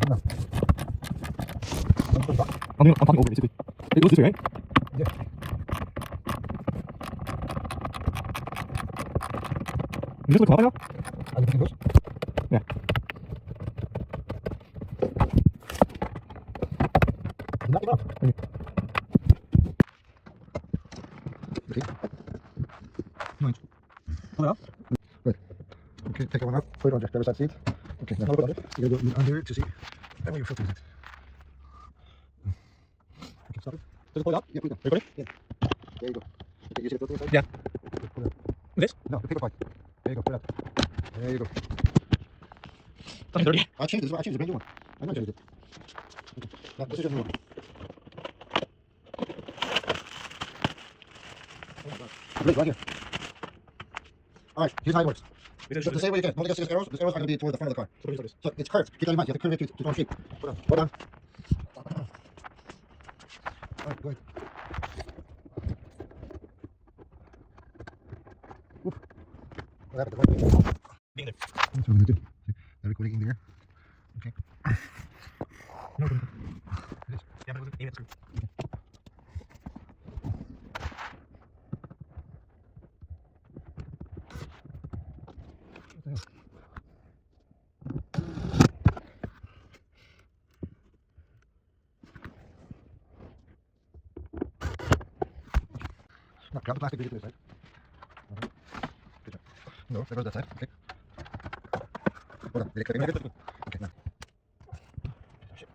No. I'm talking over basically. It goes this way, right? Yeah. Is this the top now? Are you looking good? Yeah. Knock it off. Okay. Okay. Nice. Hold it up. Good. Okay, take that one out. Put it on the driver's side seat. Okay, now put it under. You gotta go under to see. That way your filter is it. Okay, stop it. Does it pull it out? Yeah, pull it down. Recording? Yeah. There you go. Okay, you see the filter inside? Yeah. Okay, pull it out. This? No, the paper part. There you go, pull it out. There you go. Fucking dirty. I changed this one. I changed the brand new one. I know I changed it. Okay. Now, this is your new one. Right here. Alright, here's how it works. So the same way you get. Don't get 6 arrows. The arrows are going to be towards the front of the car. So it's curved. Keep that in mind. You have to curve it to form shape. Hold on. Hold on. Alright, go ahead. Oop. What happened? The white Being there. That's what I'm going to do. The recording in there. Okay. No, it is. It is. Yeah, but it wasn't aiming at screw. What the hell? Now, grab the plastic bag to this side. Good job. No, there goes that side. Okay. Hold on. Did it click in like it? Okay, now. Shit.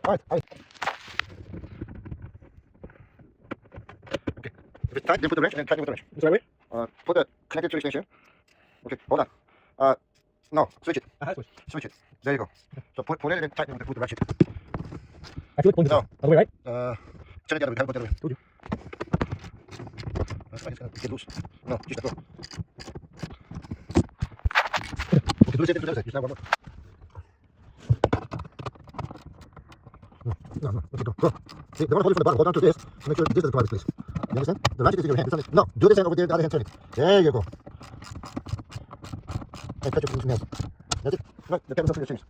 Alright, alright. Okay. If it's tight, then put the wrench and tighten with the wrench. Is that right? Put the connector to the extension. Okay, hold on. No, switch it. I had switch. Switch it. There you go. So put it and tighten with the ratchet. I feel like pulling this No. other way, right? Turn it the other way. Have it put the other way. Told you. That's fine. It's gonna get loose. No, just let go. Okay, do the same thing to the other side. Just have one more. No. Okay, go. See, the one holding from the bottom, hold on to this to make sure this doesn't come out of place. You understand? The ratchet is in your hand. It's on it. No, do this hand over there, the other hand turn it. There you go. And touch it with your hands. That's it. Look, the camera's not going to change.